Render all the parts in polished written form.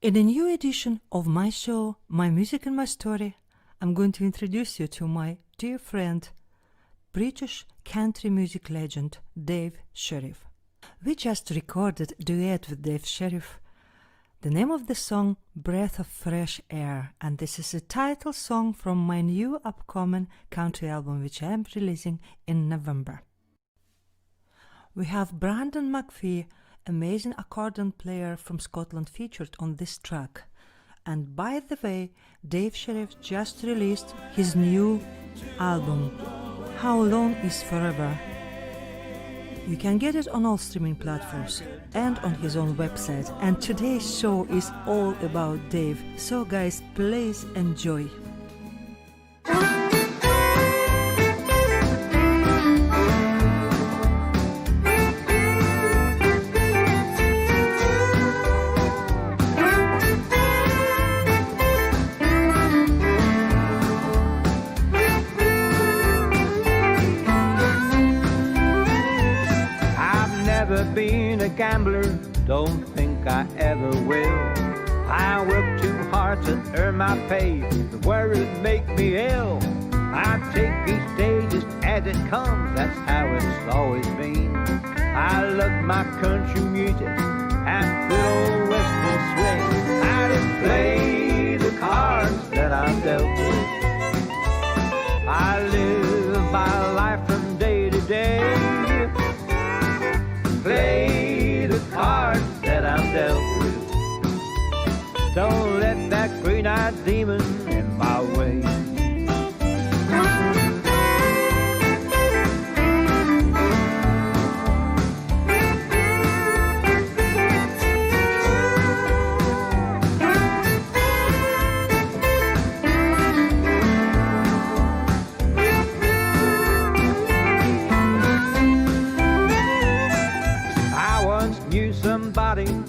In a new edition of my show, My Music and My Story, I'm going to introduce you to my dear friend, British country music legend Dave Sheriff. We just recorded a duet with Dave Sheriff. The name of the song, Breath of Fresh Air, and this is a title song from my new upcoming country album which I am releasing in November. We have Brandon McPhee, amazing accordion player from Scotland, featured on this track. And by the way, Dave Sheriff just released his new album, How Long Is Forever. You can get it on all streaming platforms and on his own website. And today's show is all about Dave. So guys, please enjoy. Been a gambler, don't think I ever will. I work too hard to earn my pay, the worries make me ill. I take each day just as it comes, that's how it's always been. I love my country music and good old western swing. I just play the cards that I'm dealt with. I live my life from day to day. Play the cards that I'm dealt with. Don't let that green-eyed demon in my way.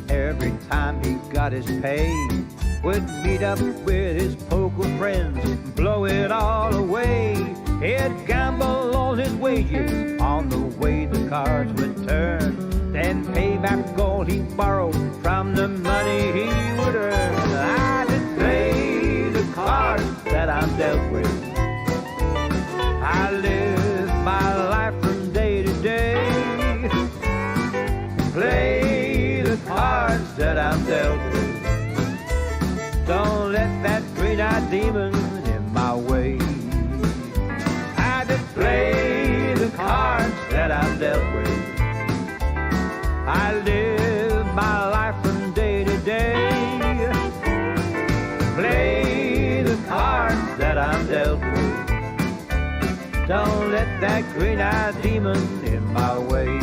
Every time he got his pay, would meet up with his poker friends, blow it all away. He'd gamble all his wages on the way the cards would turn, then pay back all he borrowed from the money he would earn. I just play the cards that I'm dealt with. I live my life from day to day. Play the cards that I'm dealt with. Don't let that green-eyed demon in my way. I just play the cards that I'm dealt with. I live my life from day to day. Play the cards that I'm dealt with. Don't let that green-eyed demon in my way.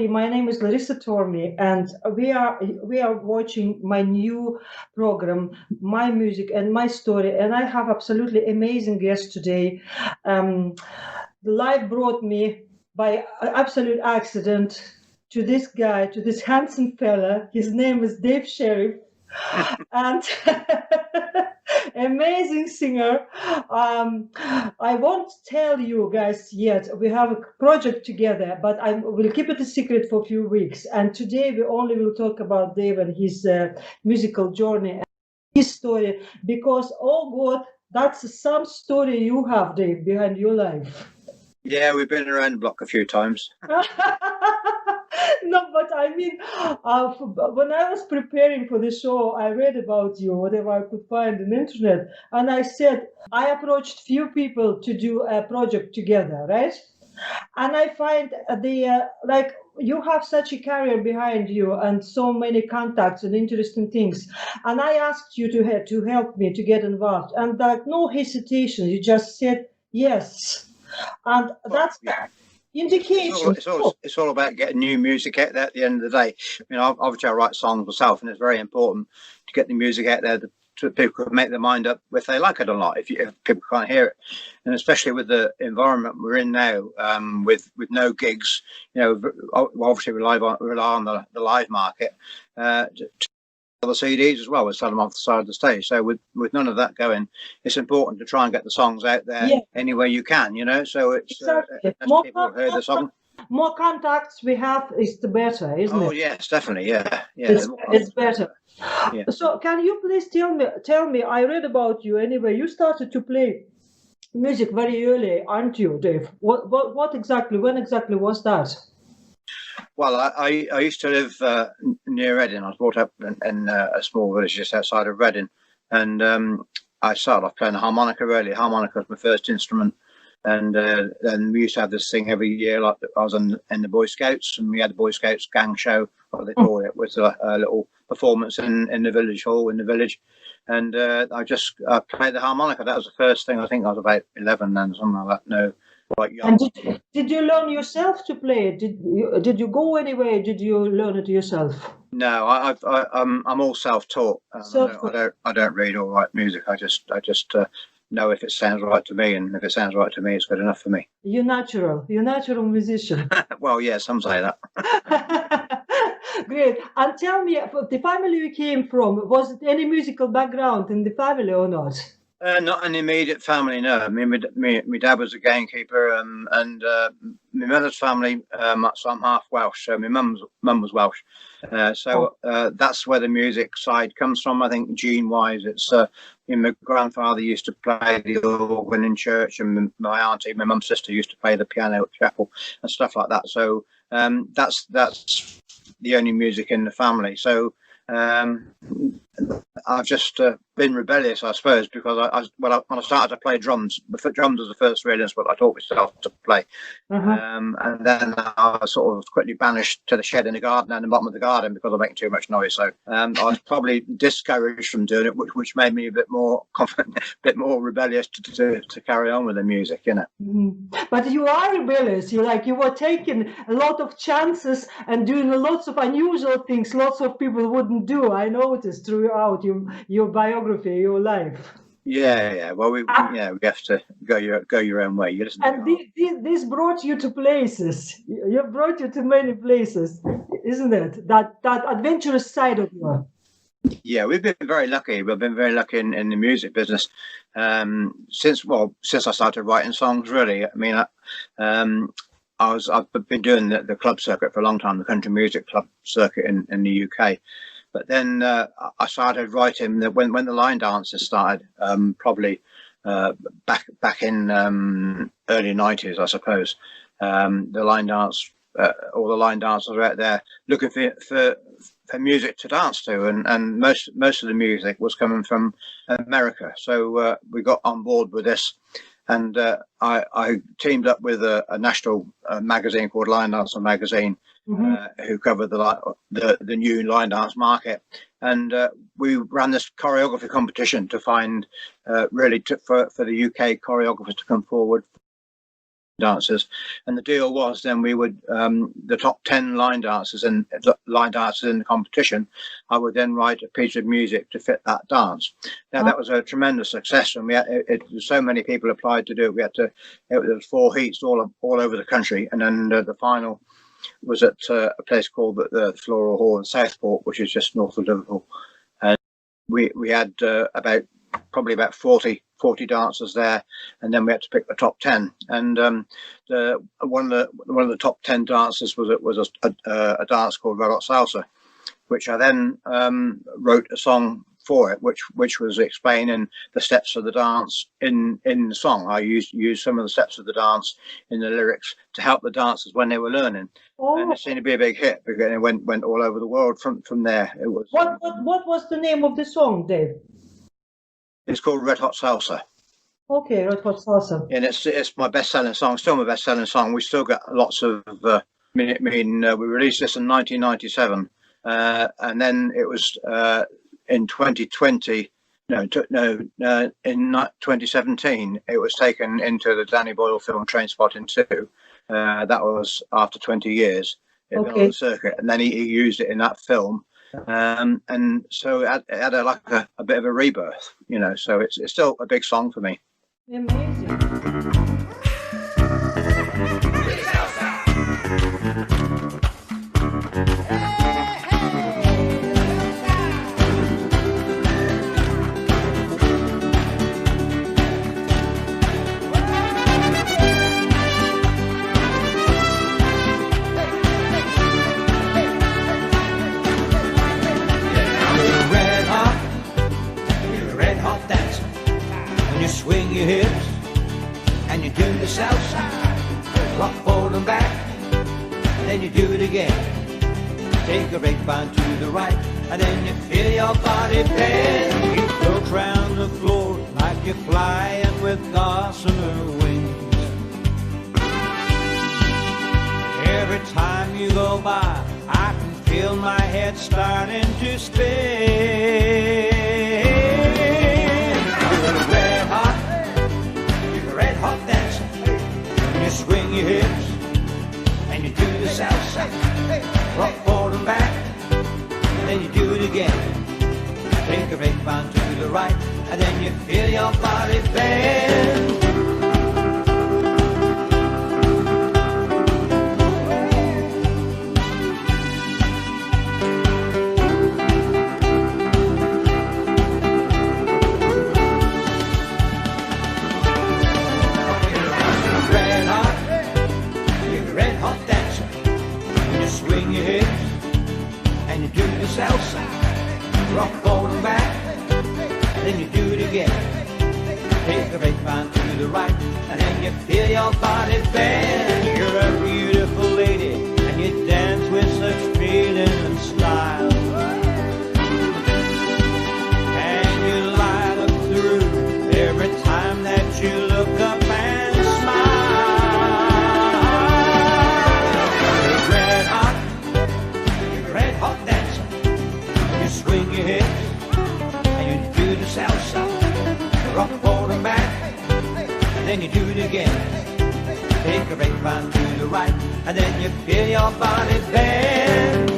My name is Larissa Tormey, and we are watching my new program, My Music and My Story, and I have absolutely amazing guests today. Life brought me by absolute accident to this guy, to this handsome fella. His name is Dave Sheriff, and amazing singer. I won't tell you guys yet. We have a project together, but I will keep it a secret for a few weeks. And today we only will talk about Dave and his musical journey and his story, because, oh God, that's some story you have, Dave, behind your life. Yeah, we've been around the block a few times. No, but I mean, when I was preparing for the show, I read about you, whatever I could find on the internet, and I said I approached few people to do a project together, right? And I find like you have such a career behind you and so many contacts and interesting things. And I asked you to help me to get involved, and like no hesitation, you just said yes, and Well, that's yeah. indication. It's all about getting new music out there at the end of the day. I mean, obviously I write songs myself, and it's very important to get the music out there so people can make their mind up if they like it or not. If people can't hear it, and especially with the environment we're in now, with no gigs, you know, obviously we rely on the live market. To the CDs as well, we sell them off the side of the stage. So with none of that going, it's important to try and get the songs out there any way you can, you know. So it's Exactly. as people hear the song. More contacts we have is the better, isn't it? Oh yes, definitely, yeah. It's better. Yeah. So can you please tell me? I read about you anyway. You started to play music very early, aren't you, Dave? What exactly? When exactly was that? Well, I used to live near Reading. I was brought up in a small village just outside of Reading, and I started off playing the harmonica early. Harmonica was my first instrument, and then we used to have this thing every year. Like I was in the Boy Scouts, and we had the Boy Scouts gang show, what they call it, with a little performance in the village hall in the village. And I just played the harmonica. That was the first thing. I think I was about 11 then, something like that. No. And did you learn yourself to play it? Did you go anywhere? Did you learn it yourself? No, I'm all self-taught. I don't read or write music. I just know if it sounds right to me, and if it sounds right to me, it's good enough for me. You're natural musician. Well, yeah, some say that. Great. And tell me, the family you came from, was it any musical background in the family or not? Not an immediate family, no. I mean, my dad was a gamekeeper, and my mother's family. So I'm half Welsh. So my mum was Welsh. That's where the music side comes from. I think gene-wise, it's. My grandfather used to play the organ in church, and my auntie, my mum's sister, used to play the piano at chapel and stuff like that. So that's the only music in the family. So. I've just been rebellious, I suppose, because when I started to play drums was the first real instrument I taught myself to play. And then I was sort of quickly banished to the shed in the garden and the bottom of the garden because I'm making too much noise. So I was probably discouraged from doing it, which made me a bit more confident, a bit more rebellious to carry on with the music, you know. But you are rebellious. You were taking a lot of chances and doing lots of unusual things lots of people wouldn't do. I noticed throughout your biography, your life. Yeah. Well, we have to go your own way. You listen. And this brought you to places. You brought you to many places, isn't it? That adventurous side of you. Yeah, we've been very lucky. We've been very lucky in the music business since I started writing songs. Really, I mean, I've been doing the club circuit for a long time, the country music club circuit in the UK. But then I started writing when the line dances started, probably back in early 90s, I suppose. The line dance, all the line dancers were out there looking for music to dance to, and most of the music was coming from America. So we got on board with this, and I teamed up with a national magazine called Line Dancer Magazine. Who covered the new line dance market, and we ran this choreography competition to find for the UK choreographers to come forward, dancers. And the deal was then we would the top 10 line dancers in the competition, I would then write a piece of music to fit that dance. Now that was a tremendous success, and we had so many people applied to do it. There was 4 heats all over the country, and then the final was at a place called the Floral Hall in Southport, which is just north of Liverpool. And we had probably about 40 dancers there, and then we had to pick the top 10. And one of the top 10 dancers was a dance called Red Hot Salsa, which I then wrote a song for it, which was explaining the steps of the dance in the song. I used some of the steps of the dance in the lyrics to help the dancers when they were learning. And it seemed to be a big hit because it went all over the world from there. It was. What was the name of the song, Dave? It's called Red Hot Salsa. Okay, Red Hot Salsa. And it's my best-selling song. Still my best-selling song. We still got lots of. We released this in 1997, and then it was in 2020. In 2017, it was taken into the Danny Boyle film Trainspotting 2. That was after 20 years. It been on the circuit, and then he used it in that film. And so it had a bit of a rebirth, so it's still a big song for me. Amazing. Swing your hips and you do the salsa, rock forward and back, then you do it again. Take a grapevine to the right, and then you feel your body bend. You float round the floor like you're flying with gossamer wings. Every time you go by, I can feel my head starting to spin. Hot dancer, when you swing your hips and you do the salsa, rock forward and back, and then you do it again. Take a grapevine to the right, and then you feel your body bend. Salsa, rock forward and back, then you do it again. Take a grapevine to the right, and then you feel your body bend. You're a beautiful lady, and you dance with such feeling and style. And you light up the room every time that you look up and smile. You're red hot dancer. Swing your hips and you do the salsa, rock forward and back, and then you do it again. Take a grapevine to the right, and then you feel your body bend.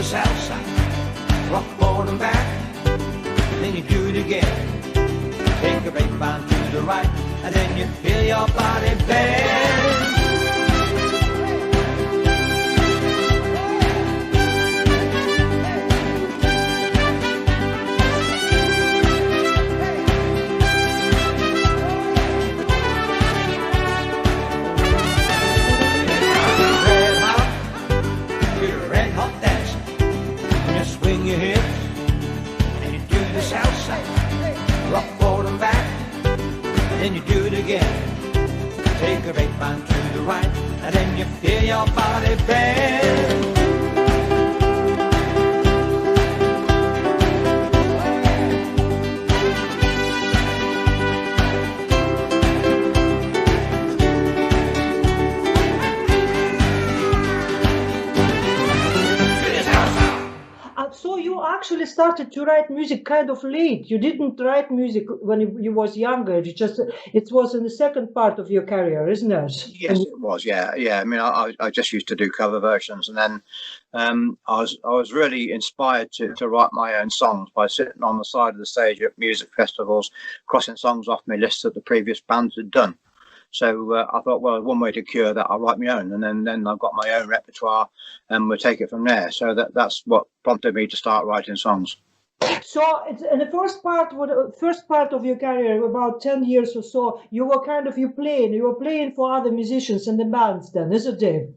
Salsa, rock forward and back, then you do it again. Take a grapevine to the right, and then you feel your body bend. Your hips and you do the salsa, rock forward and back, and then you do it again. Take a grapevine to the right, and then you feel your body bend. So you actually started to write music kind of late. You didn't write music when you was younger. It was in the second part of your career, isn't it? Yes, it was. Yeah. I mean, I just used to do cover versions, and then I was really inspired to write my own songs by sitting on the side of the stage at music festivals, crossing songs off my list that the previous bands had done. So I thought, well, one way to cure that, I'll write my own, and then I've got my own repertoire, and we'll take it from there. So that's what prompted me to start writing songs. So in the first part of your career, about 10 years or so, you were playing for other musicians in the bands then, isn't it?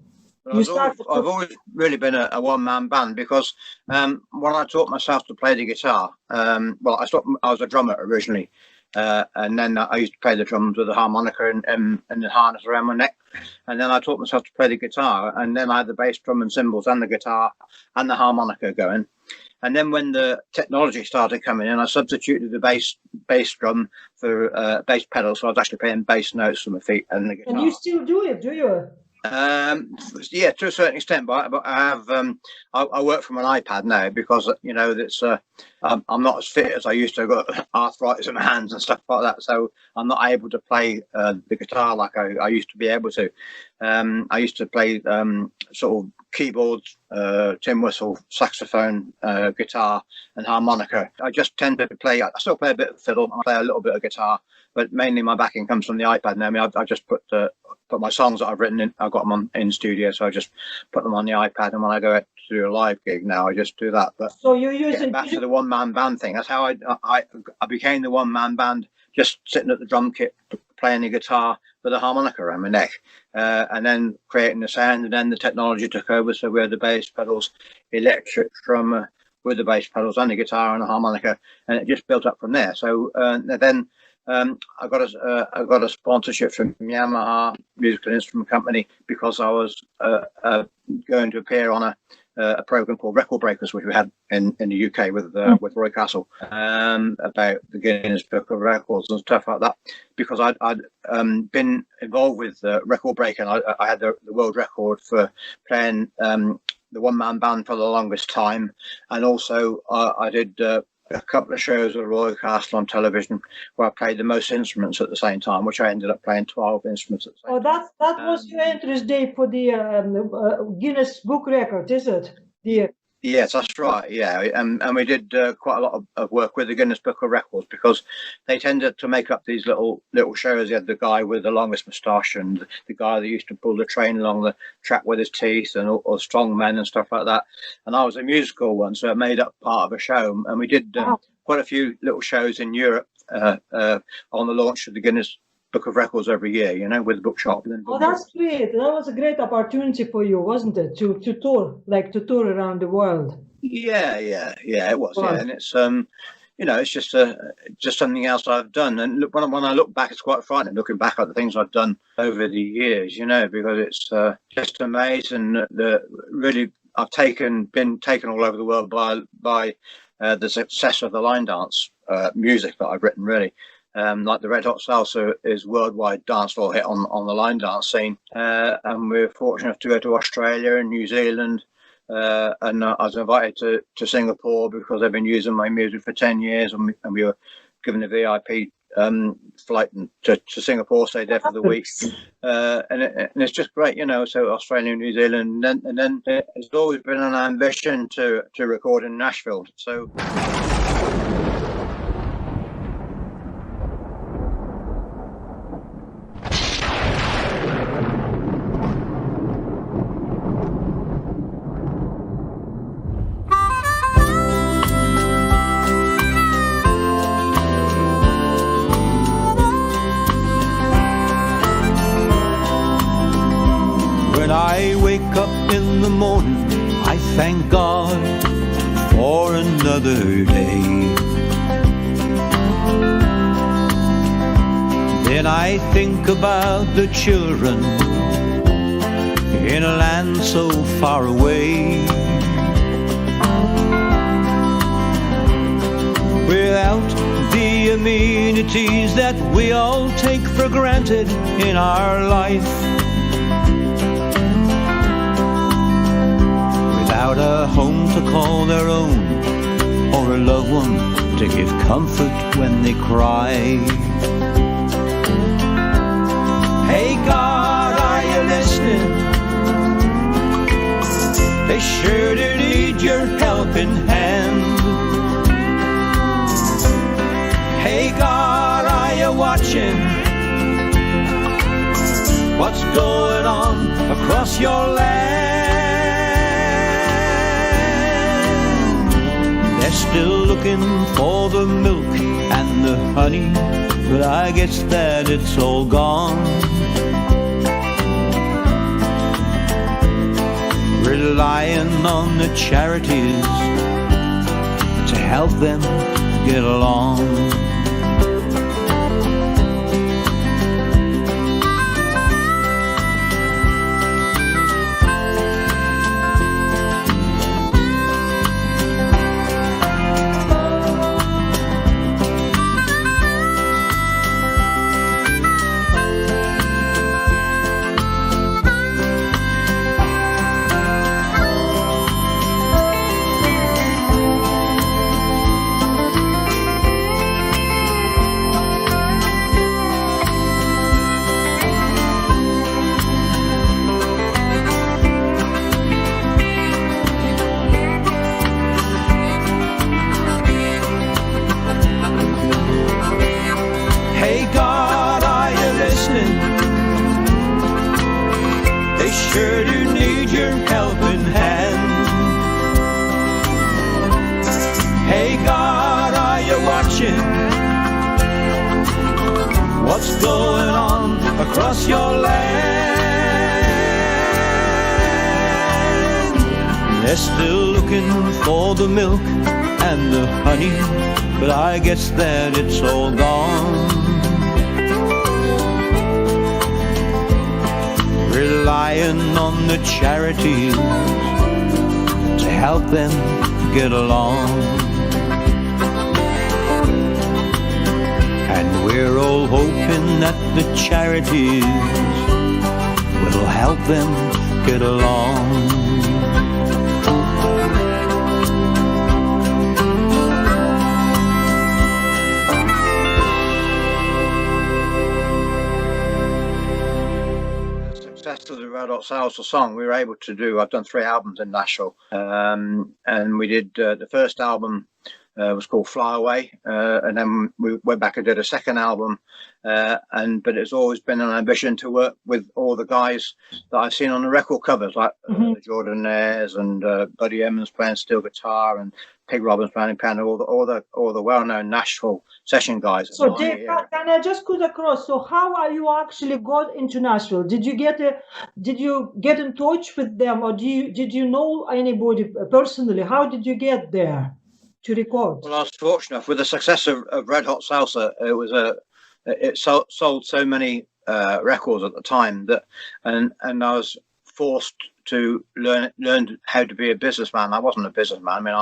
I've always really been a one-man band, because when I taught myself to play the guitar, I was a drummer originally, and then I used to play the drums with the harmonica and the harness around my neck, and then I taught myself to play the guitar, and then I had the bass drum and cymbals and the guitar and the harmonica going. And then when the technology started coming in, I substituted the bass drum for bass pedals, so I was actually playing bass notes with my feet and the guitar. And you still do it, do you? Yeah, to a certain extent, but I have I work from an iPad now, because it's I'm not as fit as I used to. I've got arthritis in my hands and stuff like that, so I'm not able to play the guitar like I used to be able to. I used to play sort of keyboards, tin whistle, saxophone, guitar and harmonica. I just tend to play, I still play a bit of fiddle, I play a little bit of guitar, but mainly my backing comes from the iPad now. I just put my songs that I've written in, I've got them in studio, so I just put them on the iPad, and when I go out to do a live gig now, I just do that. But so you're using back to the one-man band thing. That's how I became the one-man band, just sitting at the drum kit, playing the guitar with a harmonica around my neck, and then creating the sound, and then the technology took over, so we had the bass pedals, electric drum with the bass pedals and the guitar and the harmonica, and it just built up from there. So then I got a sponsorship from Yamaha Musical Instrument Company, because I was going to appear on a program called Record Breakers, which we had in the UK with Roy Castle, about the Guinness Book of Records and stuff like that, because I'd been involved with record breaking. I had the world record for playing the one-man band for the longest time, and also I did a couple of shows with Roy Castle on television where I played the most instruments at the same time, which I ended up playing 12 instruments at the same time. That was your interest, Dave, for the Guinness Book Record, is it? Yes, that's right. Yeah, and we did quite a lot of work with the Guinness Book of Records, because they tended to make up these little shows. You had the guy with the longest moustache, and the guy that used to pull the train along the track with his teeth, and all strong men and stuff like that. And I was a musical one, so it made up part of a show. And we did quite a few little shows in Europe on the launch of the Guinness Book of Records every year, with the bookshop. That's great. That was a great opportunity for you, wasn't it? To tour around the world. Yeah, it was. Wow. Yeah, and it's it's just something else I've done. And look, when I look back, it's quite frightening looking back at the things I've done over the years. Because it's just amazing that really I've been taken all over the world by the success of the line dance music that I've written, really. Like the Red Hot Salsa is worldwide dance floor hit on the line dance scene, and we're fortunate enough to go to Australia and New Zealand, and I was invited to Singapore because they've been using my music for 10 years, and we were given a VIP flight to Singapore, stayed there for the week, and it's just great, so Australia and New Zealand, and then it's always been an ambition to record in Nashville, so. When I wake up in the morning, I thank God for another day. Then I think about the children in a land so far away, without the amenities that we all take for granted in our life. Without a home to call their own, or a loved one to give comfort when they cry. Hey God, are you listening? They sure do need your helping hand. Hey God, are you watching? going on across your land? They're still looking for the milk and the honey, but I guess that it's all gone. Relying on the charities to help them get along. Sure do need your helping hand. Hey God, are you watching what's going on across your land? They're still looking for the milk and the honey, but I guess that it's all gone. Relying on the charities to help them get along. And we're all hoping that the charities will help them get along. To the Red Hot Salsa song, we were able to do. I've done 3 albums in Nashville, and we did the first album was called Fly Away, and then we went back and did a second album. But it's always been an ambition to work with all the guys that I've seen on the record covers, like the Jordanaires and Buddy Emmons playing steel guitar and Pig Robbins playing piano, all the well-known Nashville session guys. So Dave, can I just cut across? So how are you actually got into Nashville? Did you get in touch with them, or did you know anybody personally? How did you get there to record? Well, I was fortunate with the success of Red Hot Salsa. It sold so many records at the time that, and I was forced to learn how to be a businessman. I wasn't a businessman. I mean,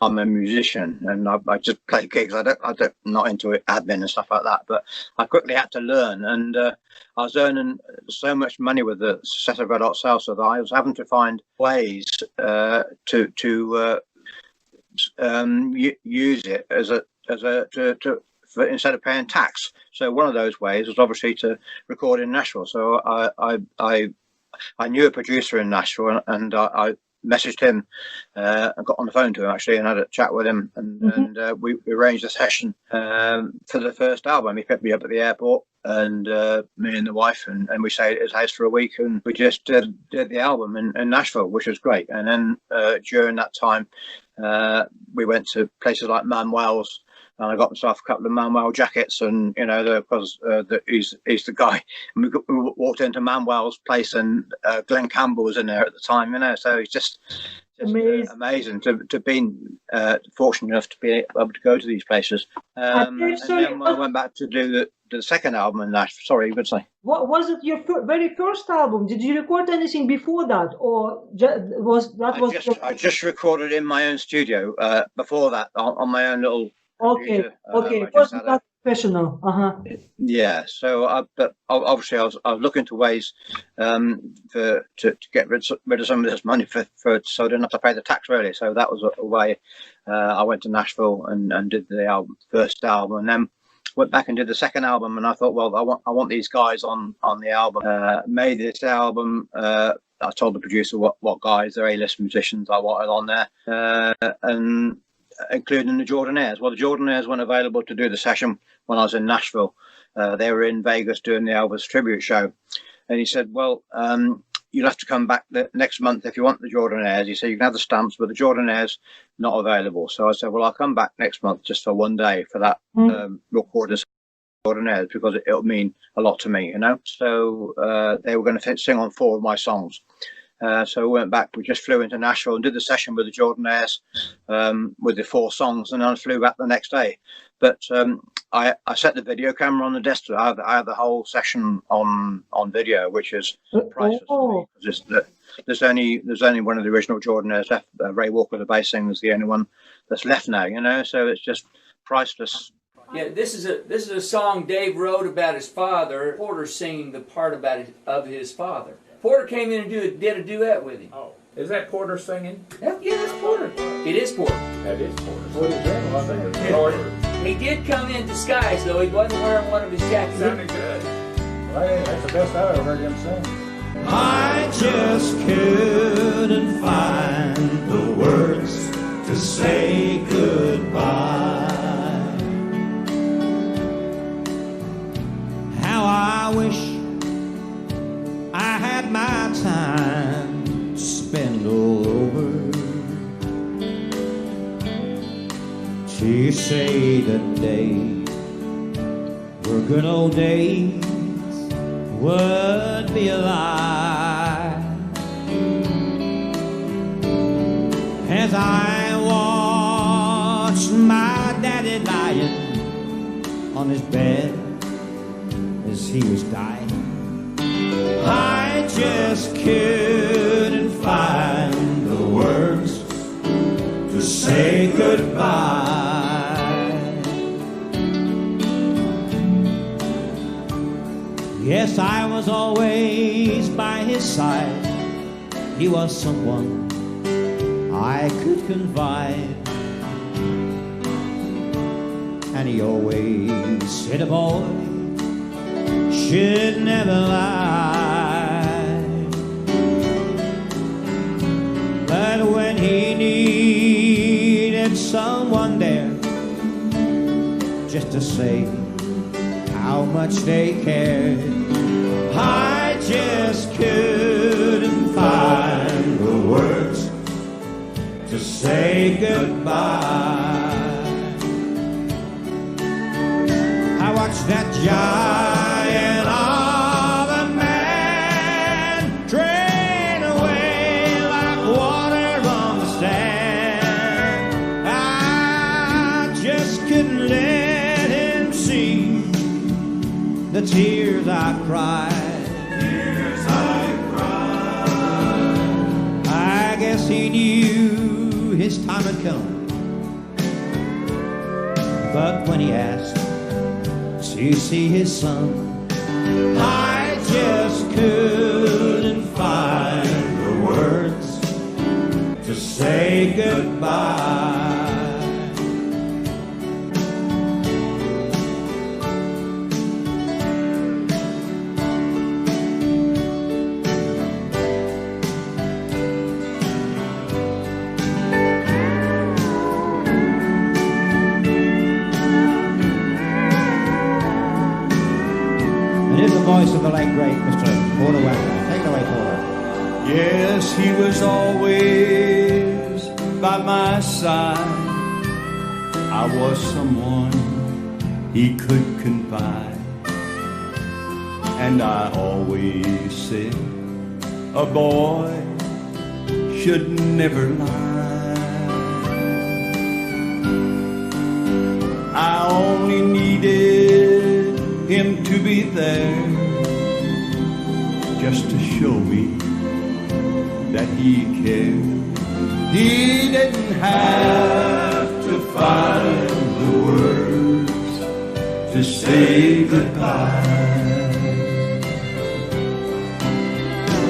I'm a musician, and I just play gigs. I'm not into admin and stuff like that. But I quickly had to learn, and I was earning so much money with the success of Red Hot Salsa that I was having to find ways to use it instead of paying tax. So one of those ways was obviously to record in Nashville. So I knew a producer in Nashville, and I messaged him and got on the phone to him actually and had a chat with him, and we arranged a session for the first album. He picked me up at the airport, and me and the wife, and we stayed at his house for a week, and we just did the album in Nashville, which was great. And then during that time we went to places like Manuel's, and I got myself a couple of Manuel jackets, and because he's the guy. And we walked into Manuel's place, and Glenn Campbell was in there at the time. So it's just amazing to be fortunate enough to be able to go to these places. And then I went back to do the second album in Nashville. Sorry, you could say. What was it? Your very first album? Did you record anything before that, or I just recorded in my own studio. Before that, on my own little. Okay. It wasn't that professional. Yeah. So, but obviously, I was looking to ways to get rid of some of this money so I didn't have to pay the tax really. So that was a way. I went to Nashville and did the first album, and then went back and did the second album. And I thought, well, I want these guys on the album. Made this album. I told the producer what guys, they're A-list musicians, I wanted on there, and including the Jordanaires. Well, the Jordanaires weren't available to do the session when I was in Nashville. They were in Vegas doing the Elvis tribute show, And he said, well, you'll have to come back next month if you want the Jordanaires. He said, you can have the stamps, but the Jordanaires not available. So I said, well, I'll come back next month just for one day for that recorded Jordanaires, because it'll mean a lot to me, you know. So they were going to sing on 4 of my songs. So we went back. We just flew into Nashville and did the session with the Jordanaires with the 4 songs, and then I flew back the next day. But I set the video camera on the desk. I have the whole session on video, which is priceless for me. There's only one of the original Jordanaires left. Ray Walker, the bass singer, is the only one that's left now. You know, so it's just priceless. Yeah, this is a song Dave wrote about his father. Porter singing the part of his father. Porter came in and did a duet with him. Oh, is that Porter singing? Yeah, that's Porter. It is Porter. That is Porter. What is that? Well, I think it's Porter. He did come in disguise, though. He wasn't wearing one of his jackets. Sounded good. Well, that's the best I've ever heard him sing. I just couldn't find the words to say goodbye. How I wish I had my time to spend all over to say that they were good old days would be a lie. As I watched my daddy lying on his bed as he was dying, I just couldn't find the words to say goodbye. Yes, I was always by his side. He was someone I could confide. And he always said a boy should never lie. But when he needed someone there just to say how much they cared, I just couldn't find the words to say goodbye. I watched that giant of a man drain away like water on the sand. I just couldn't let him see the tears I cried. I guess he knew his time had come. But when he asked to see his son, I just couldn't find the words to say goodbye. Voice of the late great Mr. Porter Ware. Take it away, Porter. Yes, he was always by my side. I was someone he could confide. And I always said a boy should never lie. I only needed him to be there, just to show me that he cared. He didn't have to find the words to say goodbye.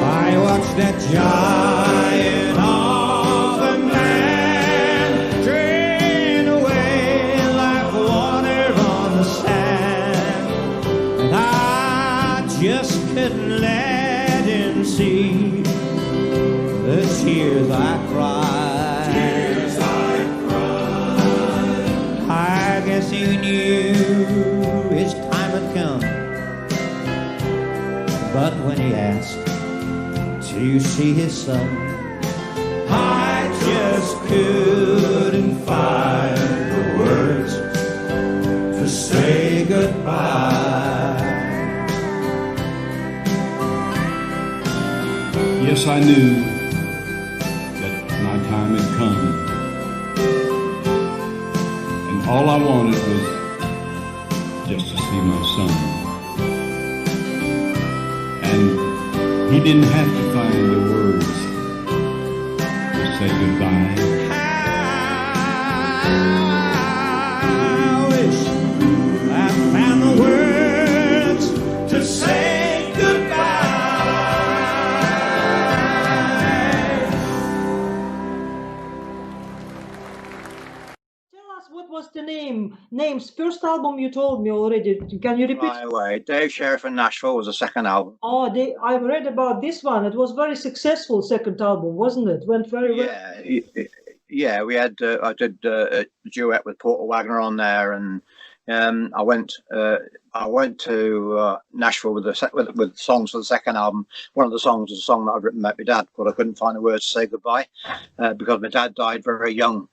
I watched that giant of a man drain away like water on the sand. And I just couldn't let him see the tears I cried. Tears I cried. I guess he knew his time had come. But when he asked, "Do you see his son?" I just couldn't find the words to say goodbye. Yes, I knew that my time had come, and all I wanted was just to see my son. And he didn't have to find the words to say goodbye. I wish I found the words to say goodbye. Tell us what was the name's first album you told me already. Can you repeat? Fly Away. Dave Sheriff in Nashville was the second album. Oh, I've read about this one. It was very successful second album, wasn't it? Went very well. Yeah. We had I did a duet with Porter Wagner on there, and I went to Nashville with songs for the second album. One of the songs was a song that I'd written about my dad, but I couldn't find the words to say goodbye because my dad died very young.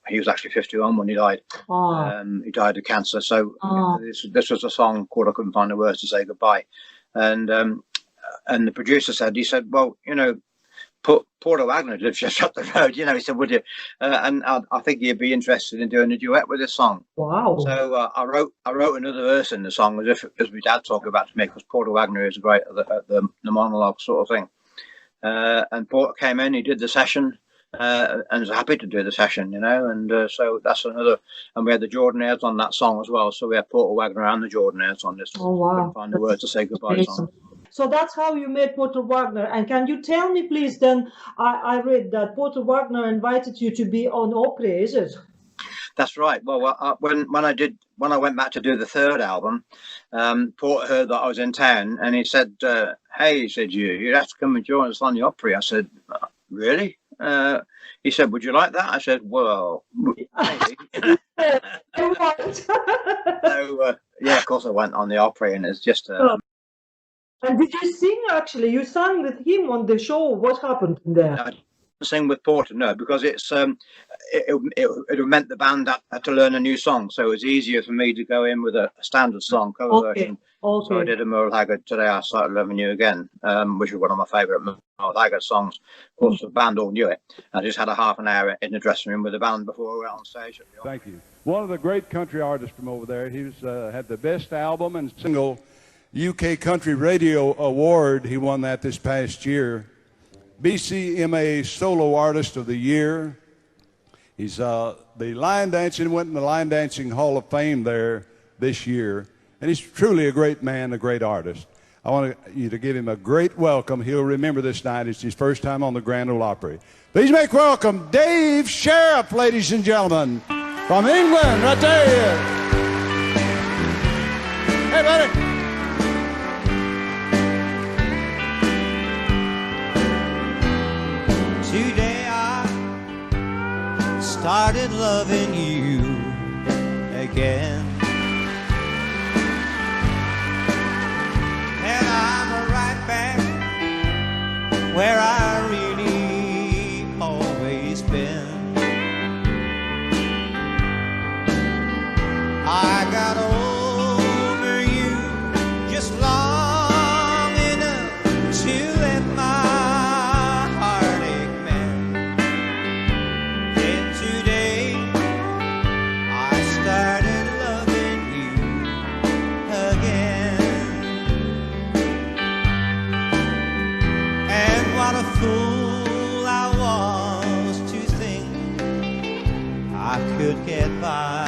He was actually 51 when he died. Oh. He died of cancer. So this was a song called I Couldn't Find the Words to Say Goodbye. And the producer said, well, you know, Porter Wagner lives just up the road, you know. He said, would you? And I think you'd be interested in doing a duet with this song. Wow. So I wrote another verse in the song as my dad talked about to me, because Porter Wagner is great at the monologue sort of thing. And Porter came in, he did the session, and was happy to do the session, you know. And so that's another. And we had the Jordanaires on that song as well. So we had Porter Wagner and the Jordanaires on this. Oh, wow. Couldn't find the words to say goodbye song. So that's how you met Porter Wagner. And can you tell me, please, then, I read that Porter Wagner invited you to be on opera, is it? That's right. Well, when I went back to do the third album, Porter heard that I was in town, and he said, hey, he said, you have to come and join us on the Opry. I said, really? He said, would you like that? I said, well, maybe. So, yeah, of course I went on the Opry, and it's just... And did you sing, actually? You sang with him on the show. What happened there? I didn't sing with Porter, no, because it's it meant the band had to learn a new song, so it was easier for me to go in with a standard song cover version. Okay. So I did a Merle Haggard, Today I Started Loving You Again, which is one of my favourite Merle Haggard songs. Of course, the band all knew it. I just had a half an hour in the dressing room with the band before we went on stage. Thank you. One of the great country artists from over there. He had the best album and single UK Country Radio Award. He won that this past year. BCMA Solo Artist of the Year. He's the line dancing, went in the Line Dancing Hall of Fame there this year. And he's truly a great man, a great artist. I want you to give him a great welcome. He'll remember this night. It's his first time on the Grand Ole Opry. Please make welcome Dave Sheriff, ladies and gentlemen, from England, right there. Hey, buddy. Today I started loving you again, and I'm right back where I really always been. I got over you just long enough to let my heartache mend. Then today I started loving you again. And what a fool I was to think I could get by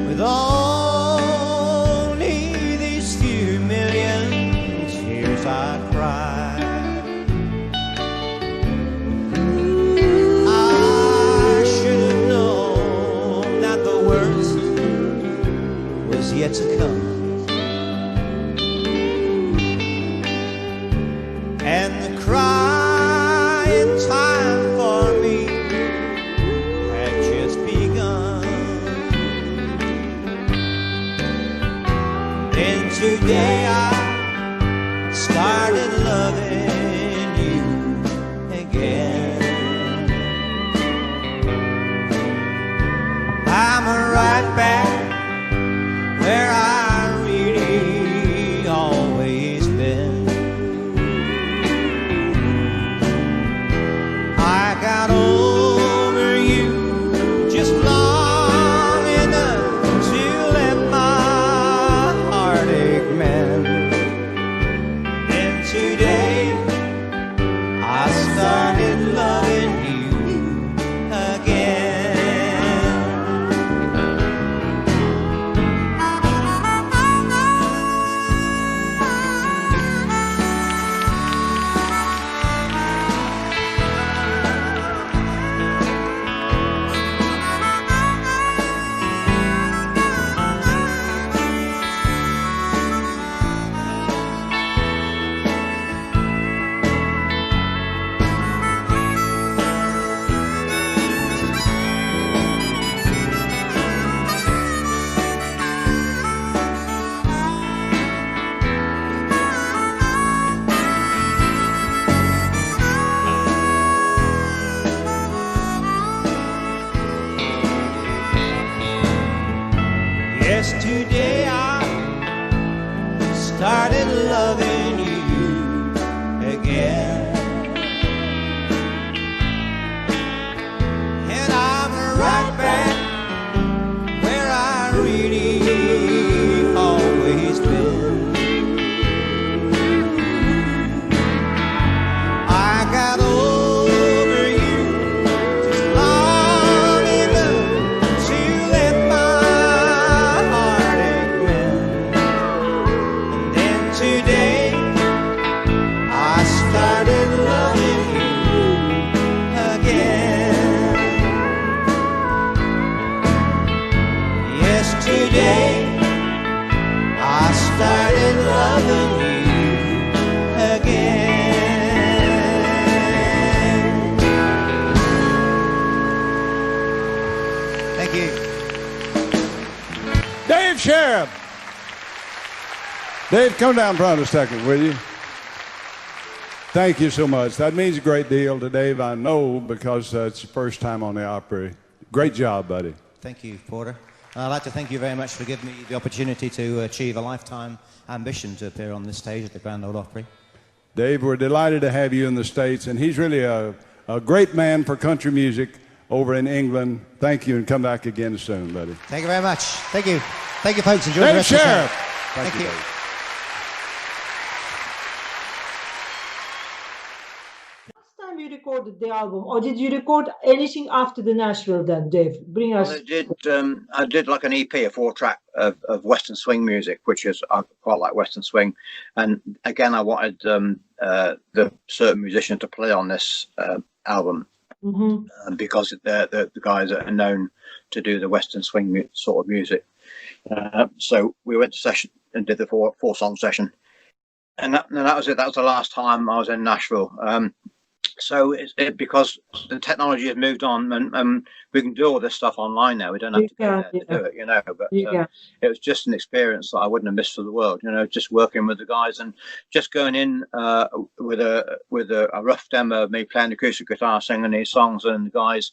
with only these few million tears I cry. I should have known that the worst was yet to come, and the crying time for me had just begun. Dave, come down front a second, will you? Thank you so much. That means a great deal to Dave, I know, because it's your first time on the Opry. Great job, buddy. Thank you, Porter. I'd like to thank you very much for giving me the opportunity to achieve a lifetime ambition to appear on this stage at the Grand Ole Opry. Dave, we're delighted to have you in the States, and he's really a great man for country music over in England. Thank you, and come back again soon, buddy. Thank you very much. Thank you. Thank you, folks. Enjoy the rest of the show. Thank you. Dave. You recorded the album, or did you record anything after the Nashville then, Dave? Bring us. I did like an EP, a 4-track of Western swing music, which is, I quite like Western swing. And again, I wanted the certain musicians to play on this album because the guys that are known to do the Western swing sort of music. So we went to session and did the four-song session. And that was it. That was the last time I was in Nashville. So because the technology has moved on, and we can do all this stuff online now. We don't have to go there to do it, you know. But it was just an experience that I wouldn't have missed for the world, you know. Just working with the guys and just going in with a rough demo of me playing acoustic guitar, singing these songs, and the guys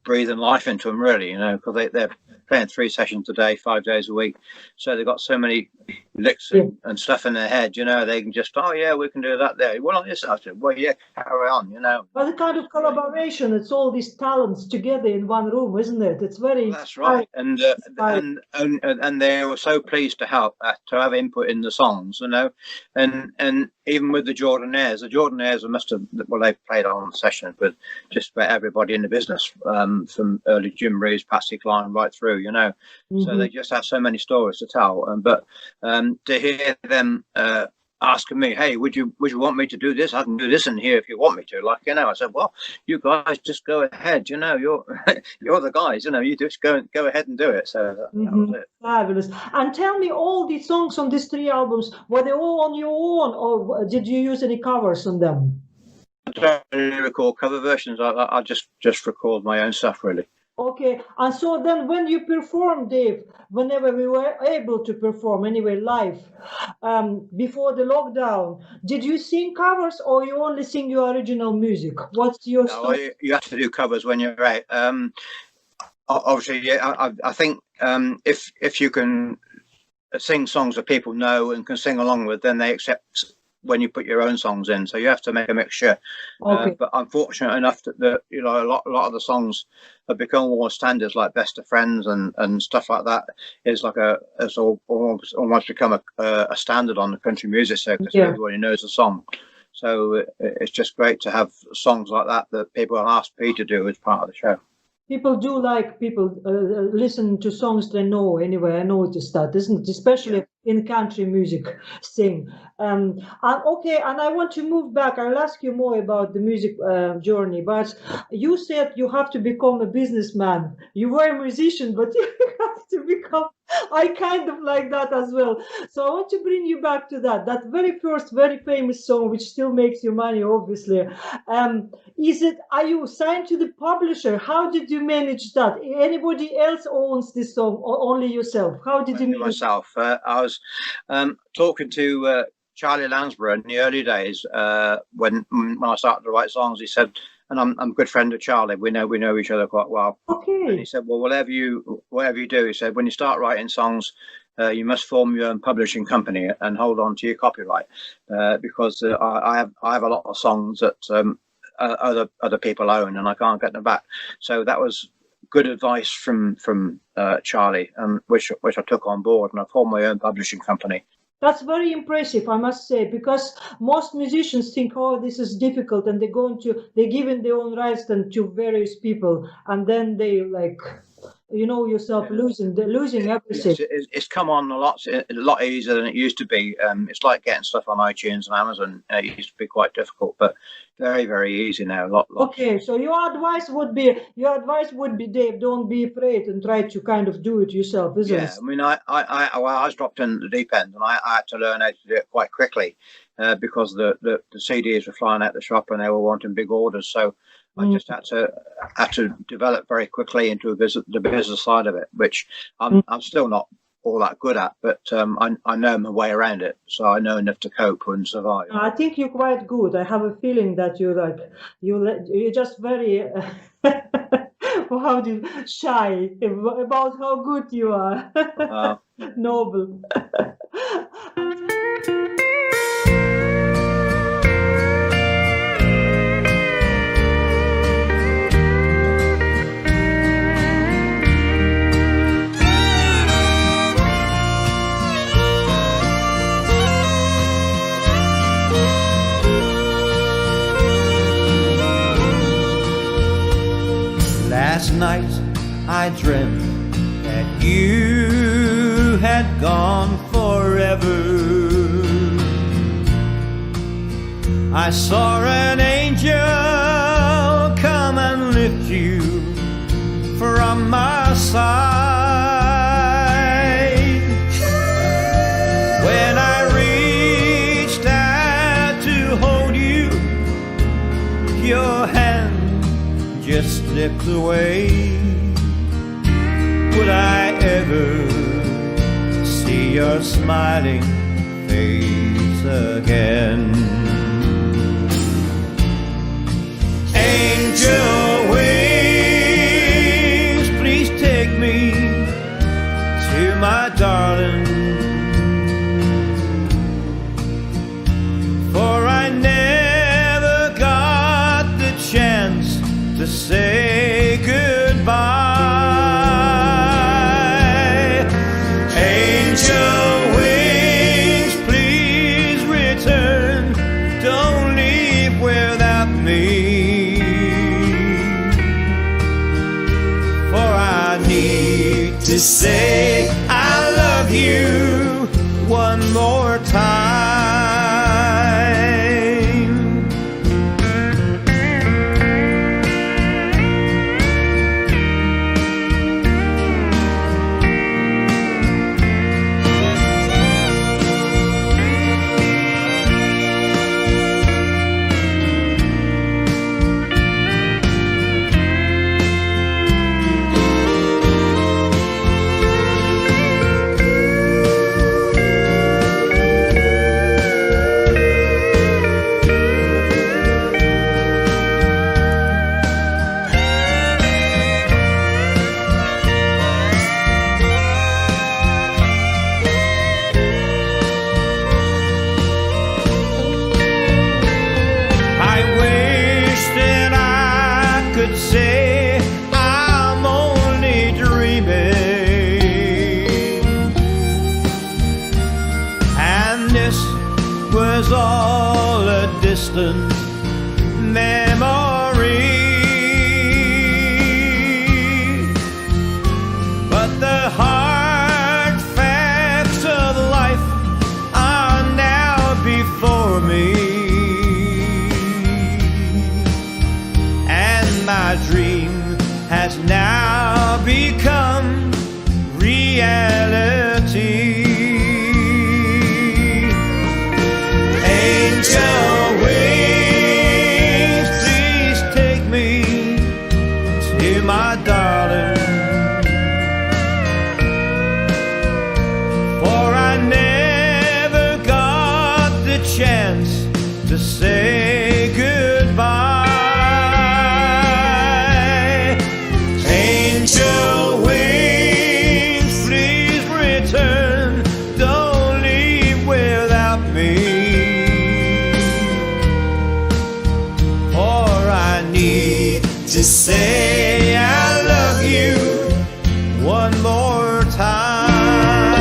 breathing life into them, really, you know, because they're playing 3 sessions a day, 5 days a week. So they've got so many licks and stuff in their head, you know, they can just, oh yeah, we can do that there. Well, I said, well, yeah, carry on, you know. But the kind of collaboration, it's all these talents together in one room, isn't it? It's very... That's right. And they were so pleased to help, to have input in the songs, you know. And even with the Jordanaires must have, well, they played on sessions with just about everybody in the business, from early Jim Reeves, Patsy Cline, right through, you know. So they just have so many stories to tell. But to hear them asking me, hey, would you want me to do this? I can do this in here if you want me to. Like, you know, I said, well, you guys just go ahead, you know, you're the guys, you know, you just go ahead and do it. So that was it. Fabulous. And tell me, all the songs on these 3 albums, were they all on your own, or did you use any covers on them? I don't really record cover versions. I just record my own stuff, really. Okay, and so then when you perform, Dave, whenever we were able to perform anyway live, before the lockdown, did you sing covers or you only sing your original music? What's your story? You have to do covers when you're out. Obviously, yeah, I think if you can sing songs that people know and can sing along with, then they accept when you put your own songs in. So you have to make a mixture. Okay. But I'm fortunate enough that you know, a lot of the songs have become more standards, like Best of Friends and stuff like that. It's like it's almost become a standard on the country music circuit. So everybody knows the song. So it's just great to have songs like that people ask me to do as part of the show. People do like listen to songs they know anyway. I noticed that, isn't it? Especially in country music scene. Okay, and I want to move back. I'll ask you more about the music journey, but you said you have to become a businessman. You were a musician, but you have to become... I kind of like that as well. So I want to bring you back to that very first, very famous song, which still makes you money, obviously. Are you signed to the publisher? How did you manage that? Anybody else owns this song, or only yourself? How did you manage myself? I was talking to Charlie Lansborough in the early days when I started to write songs. He said, and I'm a good friend of Charlie. We know each other quite well. Okay. And he said, well, whatever you do, he said, when you start writing songs, you must form your own publishing company and hold on to your copyright, because I have a lot of songs that other people own and I can't get them back. So that was good advice from Charlie, which I took on board, and I formed my own publishing company. That's very impressive, I must say, because most musicians think, oh, this is difficult, and they're giving their own rights then to various people, and then they, like, you know yourself, losing everything. Yes, it's come on a lot easier than it used to be. It's like getting stuff on iTunes and Amazon. It used to be quite difficult, but very, very easy now. Lot. Okay, so your advice would be, Dave, don't be afraid and try to kind of do it yourself, isn't it? Yeah, I mean, I was dropped in the deep end, and I had to learn how to do it quite quickly because the CDs were flying out the shop and they were wanting big orders. So I just had to develop very quickly into the business side of it, which I'm still not all that good at, but I know my way around it, so I know enough to cope and survive. I think you're quite good. I have a feeling that you're just very shy about how good you are. Noble. Last night I dreamt that you had gone forever. I saw an angel come and lift you from my side. When I reached out to hold you, your hand just slipped away. Would I ever see your smiling face again? Angel wings, please take me to my darling, for I never got the chance to say goodbye. Angel wings, please return. Don't leave without me, for I need to say I love you one more time. All a distant memory, but the hard facts of life are now before me, and my dream has now become reality. Angel wings, please take me to my darling, for I never got the chance to say goodbye. Angel wings, please return. Don't leave without me, to say I love you one more time.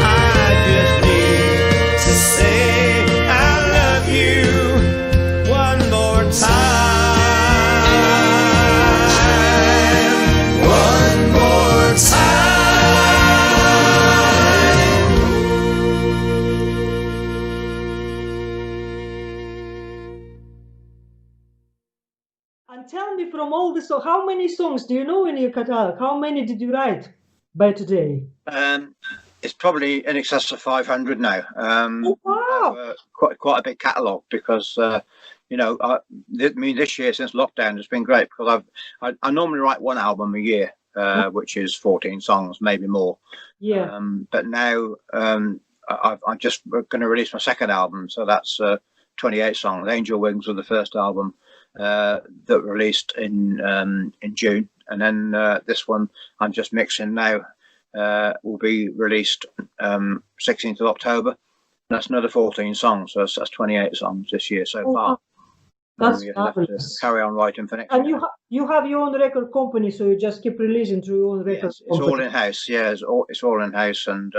I just need to say I love you one more time. One more time. And tell me, from all this, so how many songs do you know in your catalog? How many did you write by today? It's probably in excess of 500 now. Wow. Quite a big catalogue, because this year since lockdown has been great, because I normally write one album a year, which is 14 songs, maybe more. Yeah. But now I'm just going to release my second album, so that's 28 songs. Angel Wings was the first album that released in June, and then this one I'm just mixing now will be released 16th of October. That's another 14 songs, so that's 28 songs this year so far. That's You have to fabulous. carry on writing for next And year. you have your own record company, so you just keep releasing through your own record Yes, it's all company. in house. Yeah, it's all in house, and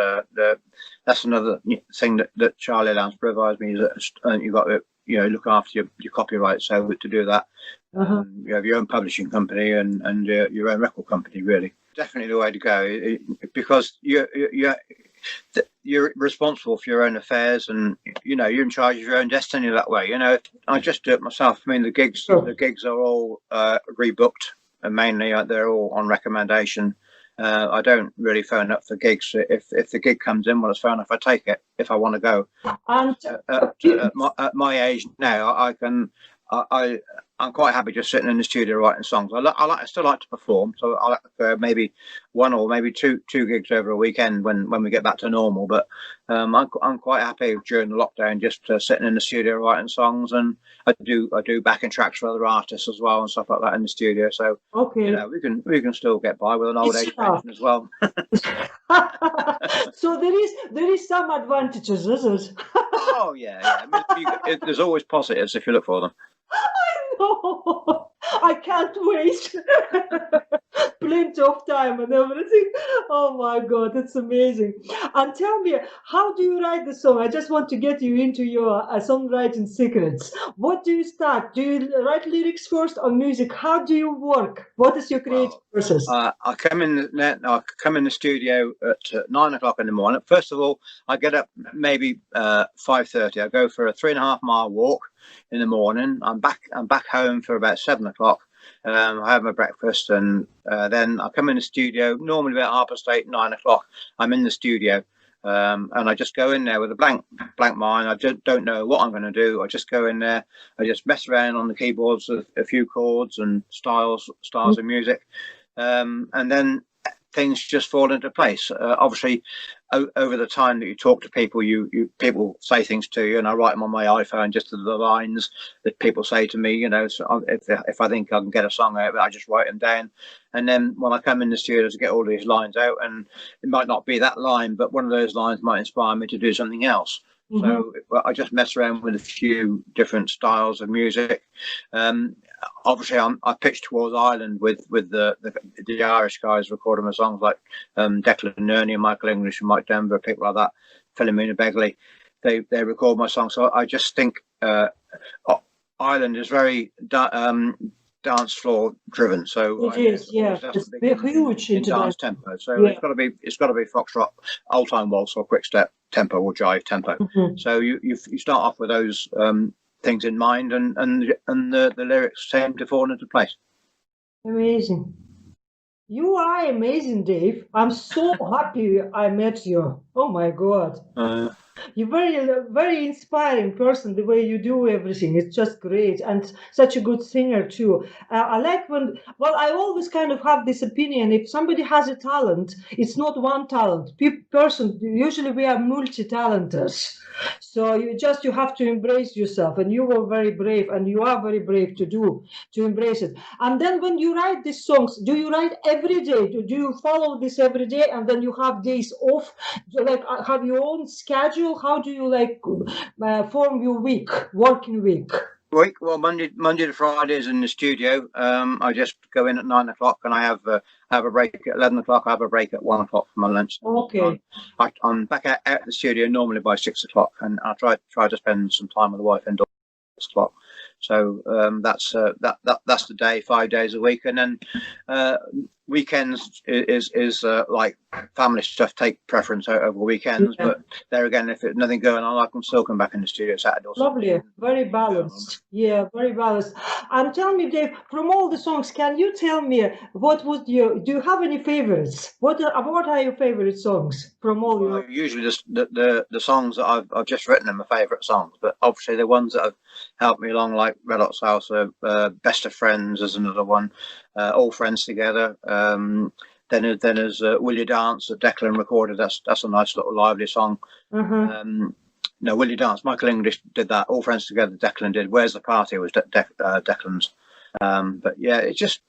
that's another thing that Charlie Lance provides me. Is that you've got to look after your copyright. So to do that, you have your own publishing company and your own record company. Really, definitely the way to go, because you're responsible for your own affairs, and you're in charge of your own destiny that way. I just do it myself. I mean, the gigs are all rebooked, and mainly they're all on recommendation. I don't really phone up for gigs. If the gig comes in, well, it's fair enough. I take it if I want to go. And At my age now, I'm quite happy just sitting in the studio writing songs. I still like to perform, so I like maybe one or maybe two gigs over a weekend when we get back to normal. But I'm quite happy during the lockdown just sitting in the studio writing songs, and I do backing tracks for other artists as well and stuff like that in the studio. So we can still get by with an old age pension as well. So there is some advantages, is it? Oh yeah. I mean, there's always positives if you look for them. No, I can't wait. Plenty of time and everything. Oh my God, that's amazing. And tell me, how do you write the song? I just want to get you into your songwriting secrets. What do you start? Do you write lyrics first or music? How do you work? What is your creative process? I come in the studio at 9 o'clock in the morning. First of all, I get up maybe 5:30. I go for a 3.5 mile walk in the morning. I'm back home for about 7 o'clock. I have my breakfast, and then I come in the studio normally about 8:30, 9 o'clock. I'm in the studio, and I just go in there with a blank mind. I just don't know what I'm going to do. I just go in there. I just mess around on the keyboards with a few chords and styles of music, and then things just fall into place. Obviously, over the time that you talk to people, people say things to you, and I write them on my iPhone, just the lines that people say to me. So if I think I can get a song out of it, I just write them down. And then when I come in the studio to get all these lines out, and it might not be that line, but one of those lines might inspire me to do something else. So I just mess around with a few different styles of music. Obviously, I pitch towards Ireland with the Irish guys recording my songs, like Declan, Nerney, and Michael English, and Mike Denver, people like that. Philomena, Begley, they record my songs. So I just think Ireland is very dance floor driven. So it is, yeah. It's huge in dance tempo. So it's got to be foxtrot, old time waltz, or quick step tempo, or jive tempo. So you start off with those things in mind, and the lyrics seem to fall into place. Amazing. You are amazing, Dave. I'm so happy I met you. Oh my God. You're very inspiring person, the way you do everything. It's just great, and such a good singer too. I like I always kind of have this opinion, if somebody has a talent, it's not one talent. Usually we are multi-talented. So you have to embrace yourself, and you were very brave, and you are very brave to embrace it. And then when you write these songs, do you write every day? Do you follow this every day, and then you have days off? Like, have your own schedule? How do you form your working week? Well, Monday to Friday is in the studio. I just go in at 9 o'clock, and I have a break at 11 o'clock. I have a break at 1 o'clock for my lunch. Okay. I'm back out the studio normally by 6 o'clock, and I try to spend some time with the wife indoors at 6 o'clock. So that's the day, 5 days a week, and then weekends is like family stuff take preference over weekends. But there again, if there's nothing going on, I can still come back in the studio Saturday or Sunday. Lovely, very balanced. Yeah, very balanced. And tell me, Dave, from all the songs, can you tell me do you have any favorites? What are your favorite songs from all your? Usually the songs that I've just written are my favorite songs, but obviously the ones that have helped me along, like Red Hot Salsa, Best of Friends is another one. All Friends Together. Then there's Will You Dance that Declan recorded. That's a nice little lively song. No, Will You Dance, Michael English did that. All Friends Together, Declan did. Where's the Party was Declan's. But yeah, it's just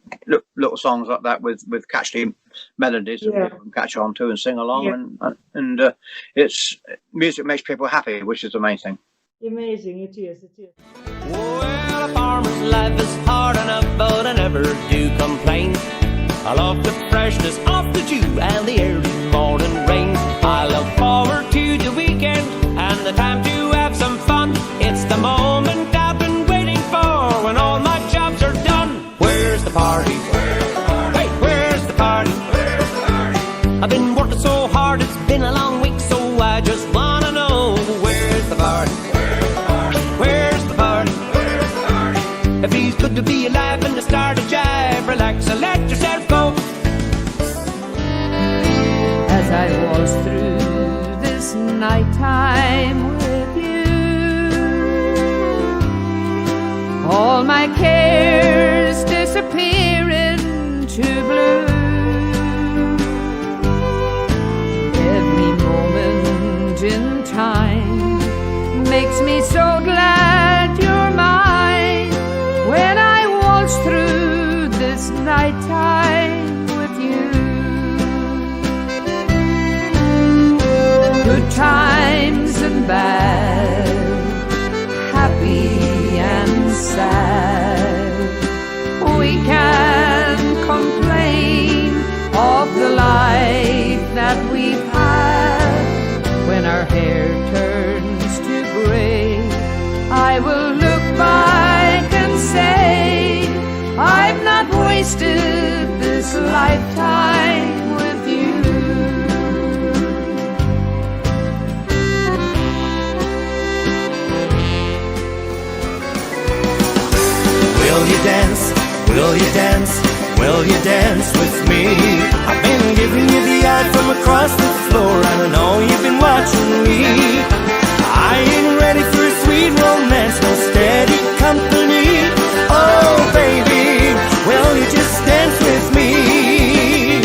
little songs like that with catchy melodies that people can catch on to and sing along, and it's music makes people happy, which is the main thing. Amazing, it is. Well, a farmer's life is hard enough, but I never do complain. I love the freshness of the dew and the early morning rain. I look forward to the weekend and the time to have some fun. It's the moment I've been waiting for when all my jobs are done. Where's the party? Hey, where's the party? I've been working so hard, it's been a long week, so I just wanna know, where's the party? Where's the party? It feels good to be alive and to start a jive. Relax and let yourself go. As I waltz through this nighttime with you, all my cares disappear into blue. Every moment in time makes me so glad you're mine. When I waltz through this nighttime with you, good times and bad, happy and sad, we can complain of the life that we've had. When our hair turns to gray, I will look back and say, I've not wasted this lifetime with you. Will you dance? Will you dance? Will you dance with me? I've been giving you the eye from across the floor, and I know you've been watching me. I ain't ready for a sweet romance, no steady company. Oh, baby, will you just dance with me?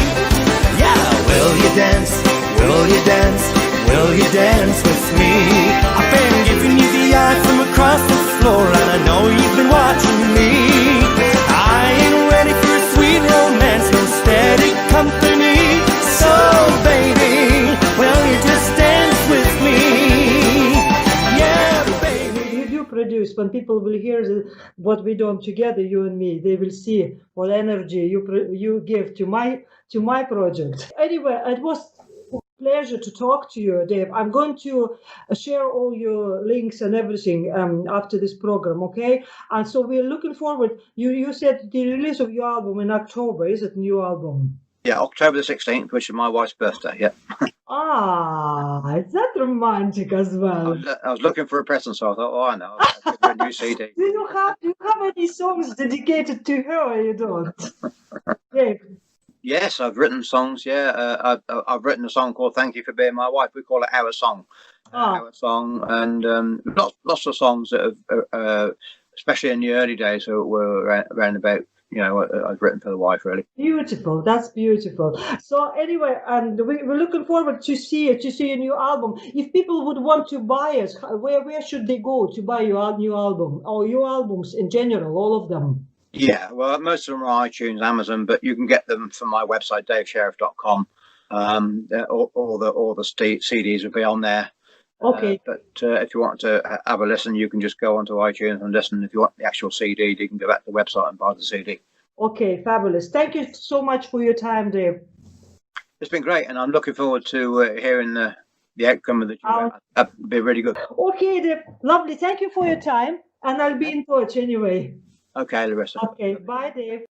Yeah, will you dance? Will you dance? Will you dance with me? I've been giving you the eye from across the floor, and I know you've been watching me. I ain't ready for a sweet romance, no steady company. So, baby, will you just dance with me? Yeah, baby. You do produce. When people will hear what we do together, you and me, they will see what energy you give to my project. Anyway, it was a pleasure to talk to you, Dave. I'm going to share all your links and everything after this program, okay? And so we're looking forward. You said the release of your album in October. Is it a new album? Yeah, October the 16th, which is my wife's birthday. Yeah. Is that romantic as well? I was looking for a present, so I thought, oh, I know, I'll give her a new CD. Do you have any songs dedicated to her, or you don't? Dave? Yes, I've written songs. Yeah, I've written a song called "Thank You for Being My Wife." We call it our song, our song, and lots of songs that have, especially in the early days, that were around about. I've written for the wife, really. Beautiful, that's beautiful. So anyway, and we're looking forward to see your new album. If people would want to buy it, where should they go to buy your new album, or your albums in general, all of them? Yeah, well, most of them are iTunes, Amazon, but you can get them from my website, davesheriff.com. All the CDs will be on there. Okay. But if you want to have a listen, you can just go onto iTunes and listen. If you want the actual CD, you can go back to the website and buy the CD. Okay, fabulous. Thank you so much for your time, Dave. It's been great, and I'm looking forward to hearing the outcome of the tour. That'd be really good. Okay, Dave. Lovely. Thank you for your time, and I'll be in touch anyway. Okay, Larissa. Okay, bye, Dave.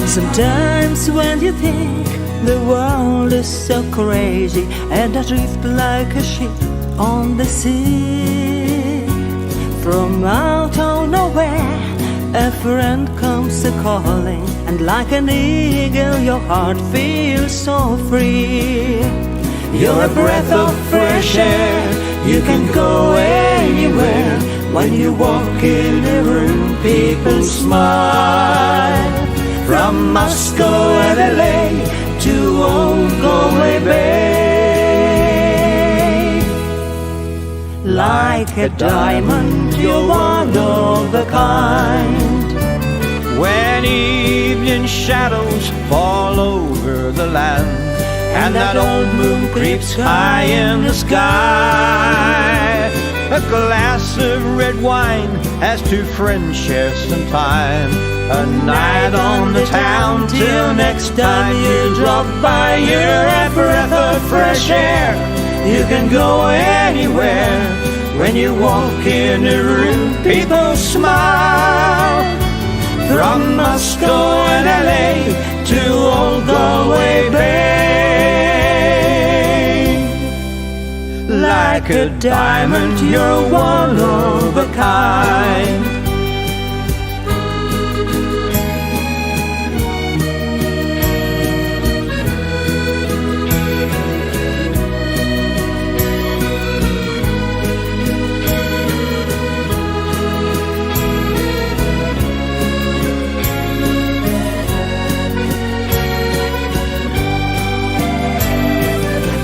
Sometimes when you think the world is so crazy and I drift like a ship on the sea, from out of nowhere a friend comes a-calling, and like an eagle your heart feels so free. You're a breath of fresh air. You can go anywhere. When you walk in a room, people smile. From Moscow and LA to old Galway Bay. Like a diamond, you're one of a kind. When evening shadows fall over the land, and that old moon creeps high in the sky, a glass of red wine as two friends share some time. A night on the town till next time you drop by. You're a breath of fresh air. You can go anywhere. When you walk in a room, people smile. From Moscow and LA to old Galway Bay. Like a diamond, you're one of a kind.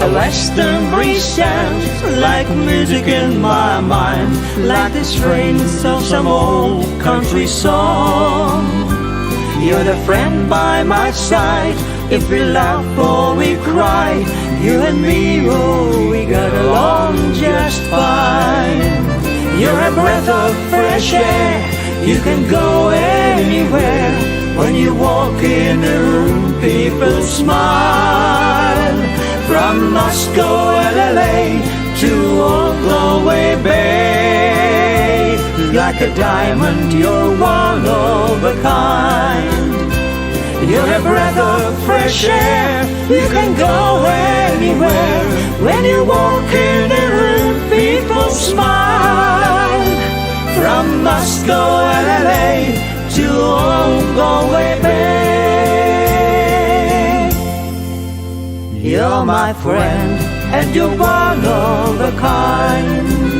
A western breeze sounds like music in my mind, like the strains of some old country song. You're the friend by my side, if we laugh or we cry. You and me, oh, we got along just fine. You're a breath of fresh air. You can go anywhere. When you walk in a room, people smile. From Moscow and LA to old Galway Bay. Like a diamond, you're one of a kind. You're a breath of fresh air. You can go anywhere. When you walk in a room, people smile. From Moscow and LA to old Galway Bay. You're my friend, and you're one of a kind.